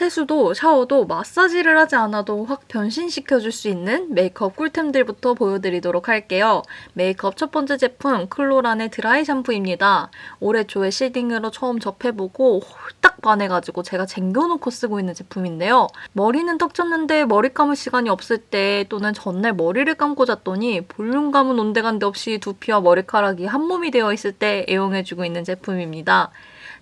세수도 샤워도 마사지를 하지 않아도 확 변신시켜줄 수 있는 메이크업 꿀템들부터 보여드리도록 할게요. 메이크업 첫 번째 제품 클로란의 드라이 샴푸입니다. 올해 초에 쉐딩으로 처음 접해보고 홀딱 반해가지고 제가 쟁겨놓고 쓰고 있는 제품인데요. 머리는 턱 쳤는데 머리 감을 시간이 없을 때 또는 전날 머리를 감고 잤더니 볼륨 감은 온데간데 없이 두피와 머리카락이 한 몸이 되어 있을 때 애용해주고 있는 제품입니다.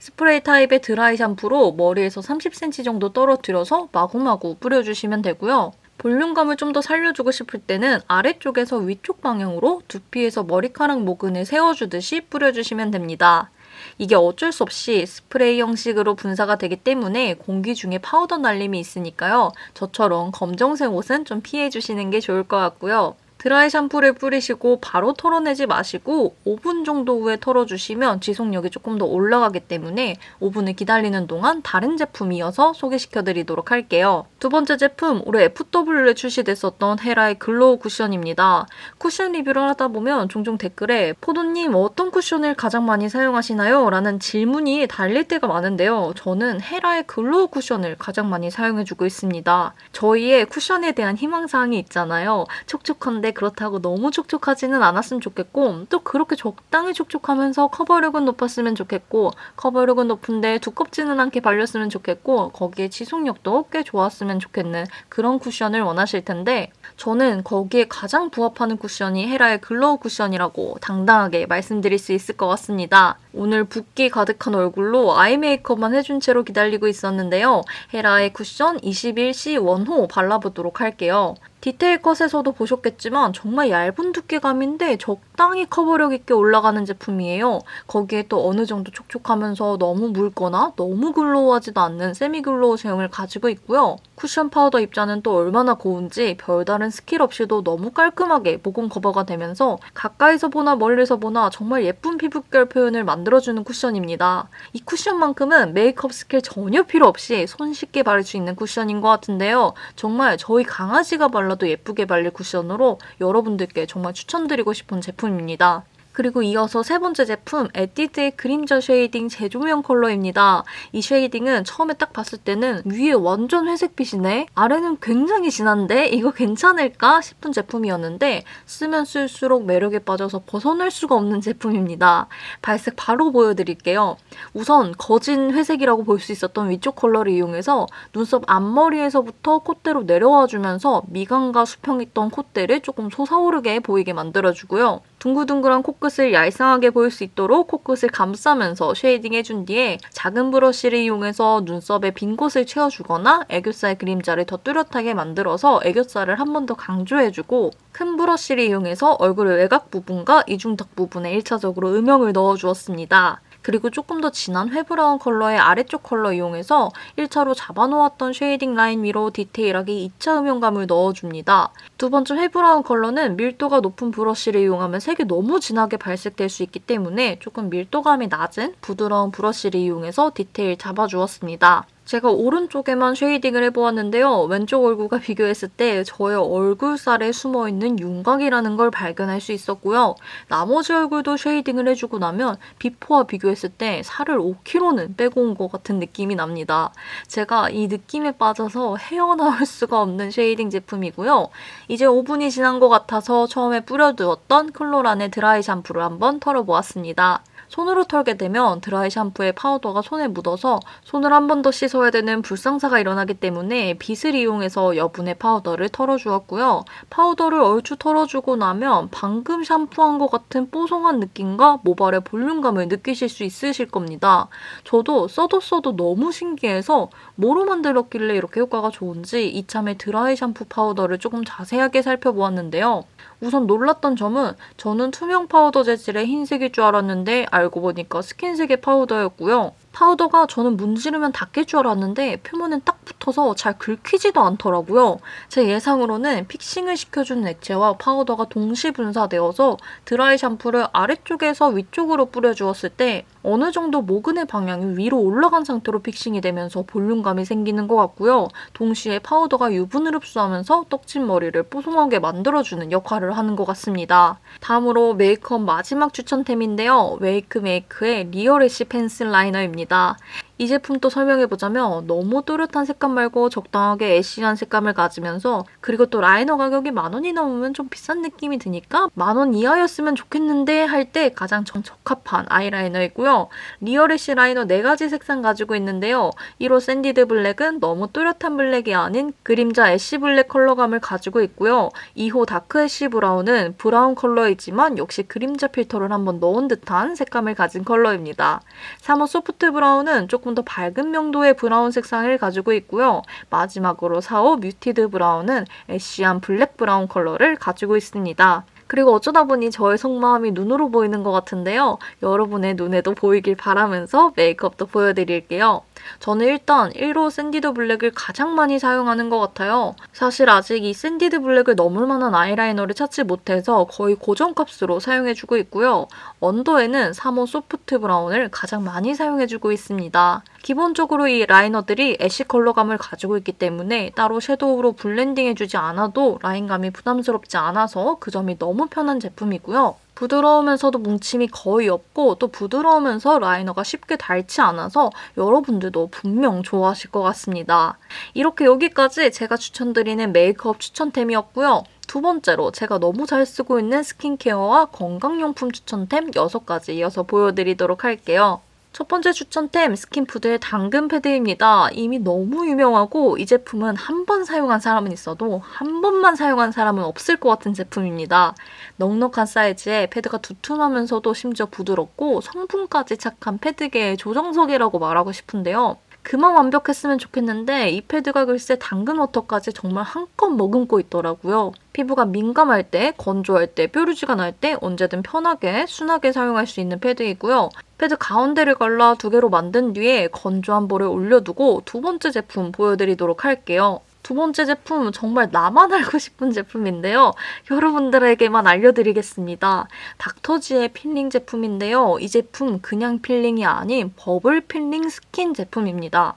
스프레이 타입의 드라이 샴푸로 머리에서 30cm 정도 떨어뜨려서 마구마구 뿌려주시면 되고요. 볼륨감을 좀 더 살려주고 싶을 때는 아래쪽에서 위쪽 방향으로 두피에서 머리카락 모근을 세워주듯이 뿌려주시면 됩니다. 이게 어쩔 수 없이 스프레이 형식으로 분사가 되기 때문에 공기 중에 파우더 날림이 있으니까요. 저처럼 검정색 옷은 좀 피해주시는 게 좋을 것 같고요. 드라이 샴푸를 뿌리시고 바로 털어내지 마시고 5분 정도 후에 털어주시면 지속력이 조금 더 올라가기 때문에 5분을 기다리는 동안 다른 제품 이어서 소개시켜드리도록 할게요. 두 번째 제품, 올해 FW에 출시됐었던 헤라의 글로우 쿠션입니다. 쿠션 리뷰를 하다 보면 종종 댓글에 포도님 어떤 쿠션을 가장 많이 사용하시나요? 라는 질문이 달릴 때가 많은데요. 저는 헤라의 글로우 쿠션을 가장 많이 사용해주고 있습니다. 저희의 쿠션에 대한 희망사항이 있잖아요. 촉촉한데 그렇다고 너무 촉촉하지는 않았으면 좋겠고 또 그렇게 적당히 촉촉하면서 커버력은 높았으면 좋겠고 커버력은 높은데 두껍지는 않게 발렸으면 좋겠고 거기에 지속력도 꽤 좋았으면 좋겠는 그런 쿠션을 원하실 텐데 저는 거기에 가장 부합하는 쿠션이 헤라의 글로우 쿠션이라고 당당하게 말씀드릴 수 있을 것 같습니다. 오늘 붓기 가득한 얼굴로 아이 메이크업만 해준 채로 기다리고 있었는데요. 헤라의 쿠션 21C 원호 발라보도록 할게요. 디테일 컷에서도 보셨겠지만 정말 얇은 두께감인데 적당히 커버력 있게 올라가는 제품이에요. 거기에 또 어느 정도 촉촉하면서 너무 묽거나 너무 글로우하지도 않는 세미 글로우 제형을 가지고 있고요. 쿠션 파우더 입자는 또 얼마나 고운지 별다른 스킬 없이도 너무 깔끔하게 모공 커버가 되면서 가까이서 보나 멀리서 보나 정말 예쁜 피부결 표현을 만들어주는 쿠션입니다. 이 쿠션만큼은 메이크업 스킬 전혀 필요 없이 손쉽게 바를 수 있는 쿠션인 것 같은데요. 정말 저희 강아지가 발라도 예쁘게 발릴 쿠션으로 여러분들께 정말 추천드리고 싶은 제품입니다. 그리고 이어서 세 번째 제품 에뛰드의 그림자 쉐이딩 재조명 컬러입니다. 이 쉐이딩은 처음에 딱 봤을 때는 위에 완전 회색빛이네? 아래는 굉장히 진한데 이거 괜찮을까 싶은 제품이었는데 쓰면 쓸수록 매력에 빠져서 벗어날 수가 없는 제품입니다. 발색 바로 보여드릴게요. 우선 거진 회색이라고 볼 수 있었던 위쪽 컬러를 이용해서 눈썹 앞머리에서부터 콧대로 내려와 주면서 미간과 수평있던 콧대를 조금 솟아오르게 보이게 만들어주고요. 둥글둥글한 코끝을 얄쌍하게 보일 수 있도록 코끝을 감싸면서 쉐이딩 해준 뒤에 작은 브러쉬를 이용해서 눈썹의 빈 곳을 채워주거나 애교살 그림자를 더 뚜렷하게 만들어서 애교살을 한 번 더 강조해주고 큰 브러쉬를 이용해서 얼굴의 외곽 부분과 이중턱 부분에 1차적으로 음영을 넣어주었습니다. 그리고 조금 더 진한 회브라운 컬러의 아래쪽 컬러 이용해서 1차로 잡아놓았던 쉐이딩 라인 위로 디테일하게 2차 음영감을 넣어줍니다. 두 번째 회브라운 컬러는 밀도가 높은 브러쉬를 이용하면 색이 너무 진하게 발색될 수 있기 때문에 조금 밀도감이 낮은 부드러운 브러쉬를 이용해서 디테일 잡아주었습니다. 제가 오른쪽에만 쉐이딩을 해보았는데요. 왼쪽 얼굴과 비교했을 때 저의 얼굴살에 숨어있는 윤곽이라는 걸 발견할 수 있었고요. 나머지 얼굴도 쉐이딩을 해주고 나면 비포와 비교했을 때 살을 5kg는 빼고 온 것 같은 느낌이 납니다. 제가 이 느낌에 빠져서 헤어나올 수가 없는 쉐이딩 제품이고요. 이제 5분이 지난 것 같아서 처음에 뿌려두었던 클로란의 드라이 샴푸를 한번 털어보았습니다. 손으로 털게 되면 드라이 샴푸의 파우더가 손에 묻어서 손을 한 번 더 씻어야 되는 불상사가 일어나기 때문에 빗을 이용해서 여분의 파우더를 털어주었고요. 파우더를 얼추 털어주고 나면 방금 샴푸한 것 같은 뽀송한 느낌과 모발의 볼륨감을 느끼실 수 있으실 겁니다. 저도 써도 너무 신기해서 뭐로 만들었길래 이렇게 효과가 좋은지 이참에 드라이 샴푸 파우더를 조금 자세하게 살펴보았는데요. 우선 놀랐던 점은 저는 투명 파우더 재질의 흰색일 줄 알았는데 알고 보니까 스킨색의 파우더였고요. 파우더가 저는 문지르면 닦일 줄 알았는데 표면엔 딱 붙어서 잘 긁히지도 않더라고요. 제 예상으로는 픽싱을 시켜주는 액체와 파우더가 동시 분사되어서 드라이 샴푸를 아래쪽에서 위쪽으로 뿌려주었을 때 어느 정도 모근의 방향이 위로 올라간 상태로 픽싱이 되면서 볼륨감이 생기는 것 같고요. 동시에 파우더가 유분을 흡수하면서 떡진 머리를 뽀송하게 만들어주는 역할을 하는 것 같습니다. 다음으로 메이크업 마지막 추천템인데요. 웨이크메이크의 리얼 애쉬 펜슬 라이너입니다. 이 제품 또 설명해보자면 너무 또렷한 색감 말고 적당하게 애쉬한 색감을 가지면서 그리고 또 라이너 가격이 10,000원이 넘으면 좀 비싼 느낌이 드니까 10,000원 이하였으면 좋겠는데 할 때 가장 적합한 아이라이너이고요. 리얼 애쉬 라이너 4가지 색상 가지고 있는데요. 1호 샌디드 블랙은 너무 또렷한 블랙이 아닌 그림자 애쉬 블랙 컬러감을 가지고 있고요. 2호 다크 애쉬 브라운은 브라운 컬러이지만 역시 그림자 필터를 한번 넣은 듯한 색감을 가진 컬러입니다. 3호 소프트 브라운은 조금 더 밝은 명도의 브라운 색상을 가지고 있고요. 마지막으로 4호 뮤티드 브라운은 애쉬한 블랙 브라운 컬러를 가지고 있습니다. 그리고 어쩌다 보니 저의 속마음이 눈으로 보이는 것 같은데요. 여러분의 눈에도 보이길 바라면서 메이크업도 보여드릴게요. 저는 일단 1호 샌디드 블랙을 가장 많이 사용하는 것 같아요. 사실 아직 이 샌디드 블랙을 넘을 만한 아이라이너를 찾지 못해서 거의 고정값으로 사용해주고 있고요. 언더에는 3호 소프트 브라운을 가장 많이 사용해주고 있습니다. 기본적으로 이 라이너들이 애쉬 컬러감을 가지고 있기 때문에 따로 섀도우로 블렌딩해주지 않아도 라인감이 부담스럽지 않아서 그 점이 너무 편한 제품이고요. 부드러우면서도 뭉침이 거의 없고 또 부드러우면서 라이너가 쉽게 닳지 않아서 여러분들도 분명 좋아하실 것 같습니다. 이렇게 여기까지 제가 추천드리는 메이크업 추천템이었고요. 두 번째로 제가 너무 잘 쓰고 있는 스킨케어와 건강용품 추천템 6가지 이어서 보여드리도록 할게요. 첫 번째 추천템 스킨푸드의 당근 패드입니다. 이미 너무 유명하고 이 제품은 한 번 사용한 사람은 있어도 한 번만 사용한 사람은 없을 것 같은 제품입니다. 넉넉한 사이즈에 패드가 두툼하면서도 심지어 부드럽고 성분까지 착한 패드계의 조정석이라고 말하고 싶은데요. 그만 완벽했으면 좋겠는데 이 패드가 글쎄 당근워터까지 정말 한껏 머금고 있더라고요. 피부가 민감할 때, 건조할 때, 뾰루지가 날 때 언제든 편하게, 순하게 사용할 수 있는 패드이고요. 패드 가운데를 갈라 2개로 만든 뒤에 건조한 볼에 올려두고 두 번째 제품 보여드리도록 할게요. 두 번째 제품 정말 나만 알고 싶은 제품인데요. 여러분들에게만 알려드리겠습니다. 닥터지의 필링 제품인데요. 이 제품 그냥 필링이 아닌 버블 필링 스킨 제품입니다.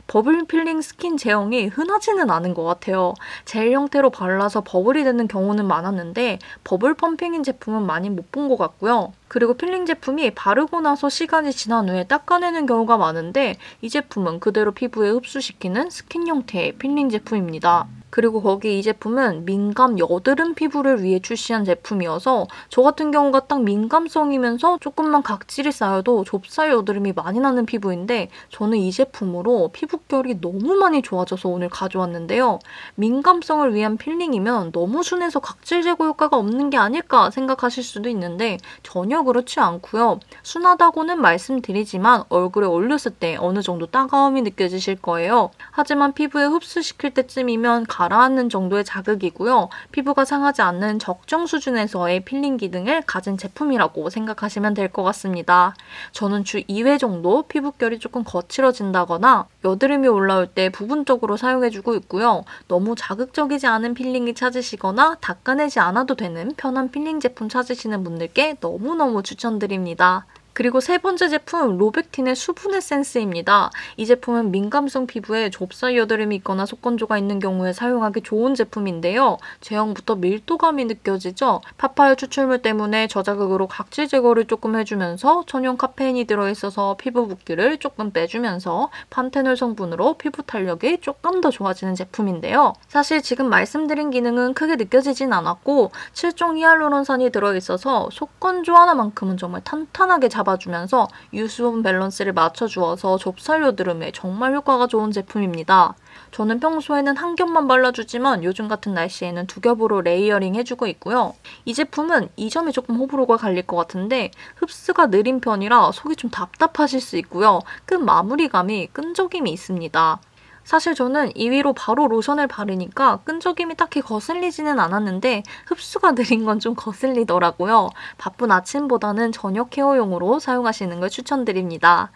버블 필링 스킨 제형이 흔하지는 않은 것 같아요. 젤 형태로 발라서 버블이 되는 경우는 많았는데 버블 펌핑인 제품은 많이 못 본 것 같고요. 그리고 필링 제품이 바르고 나서 시간이 지난 후에 닦아내는 경우가 많은데 이 제품은 그대로 피부에 흡수시키는 스킨 형태의 필링 제품입니다. 그리고 거기 이 제품은 민감 여드름 피부를 위해 출시한 제품이어서 저 같은 경우가 딱 민감성이면서 조금만 각질이 쌓여도 좁쌀 여드름이 많이 나는 피부인데 저는 이 제품으로 피부결이 너무 많이 좋아져서 오늘 가져왔는데요. 민감성을 위한 필링이면 너무 순해서 각질 제거 효과가 없는 게 아닐까 생각하실 수도 있는데 전혀 그렇지 않고요. 순하다고는 말씀드리지만 얼굴에 올렸을 때 어느 정도 따가움이 느껴지실 거예요. 하지만 피부에 흡수시킬 때쯤이면 가라앉는 정도의 자극이고요. 피부가 상하지 않는 적정 수준에서의 필링 기능을 가진 제품이라고 생각하시면 될 것 같습니다. 저는 주 2회 정도 피부결이 조금 거칠어진다거나 여드름이 올라올 때 부분적으로 사용해주고 있고요. 너무 자극적이지 않은 필링이 찾으시거나 닦아내지 않아도 되는 편한 필링 제품 찾으시는 분들께 너무너무 추천드립니다. 그리고 세 번째 제품 로백틴의 수분 에센스입니다. 이 제품은 민감성 피부에 좁쌀 여드름이 있거나 속건조가 있는 경우에 사용하기 좋은 제품인데요. 제형부터 밀도감이 느껴지죠? 파파야 추출물 때문에 저자극으로 각질 제거를 조금 해주면서 천연 카페인이 들어있어서 피부 붓기를 조금 빼주면서 판테놀 성분으로 피부 탄력이 조금 더 좋아지는 제품인데요. 사실 지금 말씀드린 기능은 크게 느껴지진 않았고 7종 히알루론산이 들어있어서 속건조 하나만큼은 정말 탄탄하게 잡아주면서 유수분 밸런스를 맞춰주어서 좁쌀 여드름에 정말 효과가 좋은 제품입니다. 저는 평소에는 한 겹만 발라주지만 요즘 같은 날씨에는 2겹으로 레이어링 해주고 있고요. 이 제품은 이 점이 조금 호불호가 갈릴 것 같은데 흡수가 느린 편이라 속이 좀 답답하실 수 있고요. 끝 마무리감이 끈적임이 있습니다. 사실 저는 이 위로 바로 로션을 바르니까 끈적임이 딱히 거슬리지는 않았는데 흡수가 느린 건 좀 거슬리더라고요. 바쁜 아침보다는 저녁 케어용으로 사용하시는 걸 추천드립니다.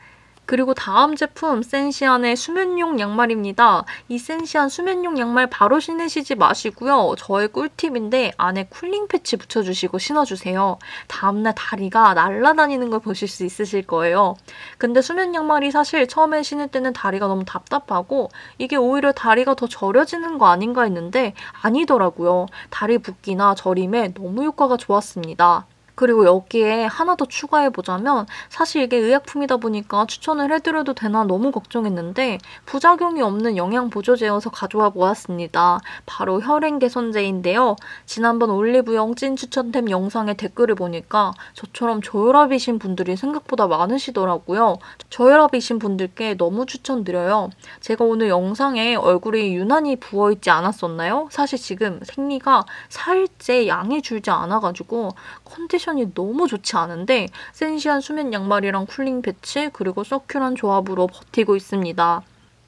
그리고 다음 제품 센시안의 수면용 양말입니다. 이 센시안 수면용 양말 바로 신으시지 마시고요. 저의 꿀팁인데 안에 쿨링 패치 붙여주시고 신어주세요. 다음날 다리가 날아다니는 걸 보실 수 있으실 거예요. 근데 수면 양말이 사실 처음에 신을 때는 다리가 너무 답답하고 이게 오히려 다리가 더 저려지는 거 아닌가 했는데 아니더라고요. 다리 붓기나 저림에 너무 효과가 좋았습니다. 그리고 여기에 하나 더 추가해보자면 사실 이게 의약품이다 보니까 추천을 해드려도 되나 너무 걱정했는데 부작용이 없는 영양보조제여서 가져와 보았습니다. 바로 혈행 개선제인데요. 지난번 올리브영 찐 추천템 영상에 댓글을 보니까 저처럼 저혈압이신 분들이 생각보다 많으시더라고요. 저혈압이신 분들께 너무 추천드려요. 제가 오늘 영상에 얼굴이 유난히 부어있지 않았었나요? 사실 지금 생리가 4일째 양이 줄지 않아가지고 컨디션이 너무 좋지 않은데 센시한 수면 양말이랑 쿨링 패치 그리고 서큘한 조합으로 버티고 있습니다.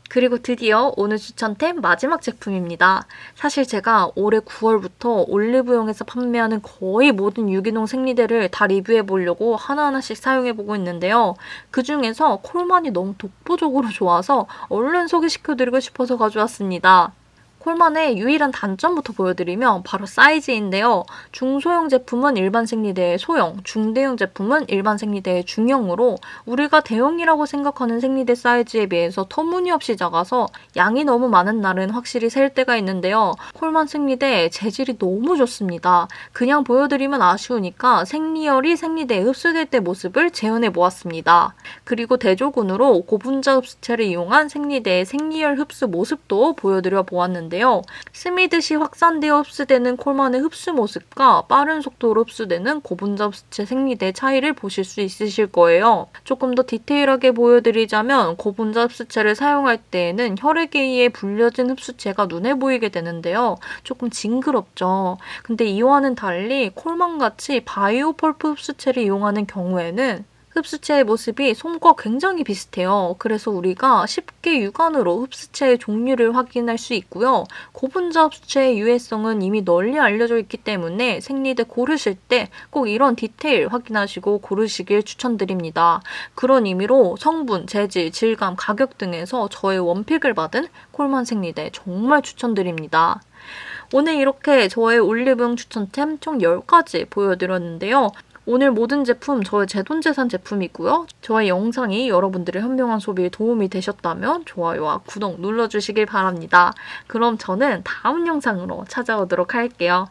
그리고 드디어 오늘 추천템 마지막 제품입니다. 사실 제가 올해 9월부터 올리브영에서 판매하는 거의 모든 유기농 생리대를 다 리뷰해보려고 하나하나씩 사용해보고 있는데요. 그 중에서 콜만이 너무 독보적으로 좋아서 얼른 소개시켜드리고 싶어서 가져왔습니다. 콜만의 유일한 단점부터 보여드리면 바로 사이즈인데요. 중소형 제품은 일반 생리대의 소형, 중대형 제품은 일반 생리대의 중형으로 우리가 대형이라고 생각하는 생리대 사이즈에 비해서 터무니없이 작아서 양이 너무 많은 날은 확실히 셀 때가 있는데요. 콜만 생리대 재질이 너무 좋습니다. 그냥 보여드리면 아쉬우니까 생리열이 생리대에 흡수될 때 모습을 재현해 보았습니다. 그리고 대조군으로 고분자 흡수체를 이용한 생리대의 생리열 흡수 모습도 보여드려 보았는데요. 스미듯이 확산되어 흡수되는 콜만의 흡수 모습과 빠른 속도로 흡수되는 고분자 흡수체 생리대 차이를 보실 수 있으실 거예요. 조금 더 디테일하게 보여드리자면 고분자 흡수체를 사용할 때에는 혈액에 의해 불려진 흡수체가 눈에 보이게 되는데요. 조금 징그럽죠. 근데 이와는 달리 콜만같이 바이오 펄프 흡수체를 이용하는 경우에는 흡수체의 모습이 솜과 굉장히 비슷해요. 그래서 우리가 쉽게 육안으로 흡수체의 종류를 확인할 수 있고요. 고분자 흡수체의 유해성은 이미 널리 알려져 있기 때문에 생리대 고르실 때 꼭 이런 디테일 확인하시고 고르시길 추천드립니다. 그런 의미로 성분, 재질, 질감, 가격 등에서 저의 원픽을 받은 콜만 생리대 정말 추천드립니다. 오늘 이렇게 저의 올리브영 추천템 총 10가지 보여드렸는데요. 오늘 모든 제품 저의 제돈제산 제품이고요. 저의 영상이 여러분들의 현명한 소비에 도움이 되셨다면 좋아요와 구독 눌러주시길 바랍니다. 그럼 저는 다음 영상으로 찾아오도록 할게요.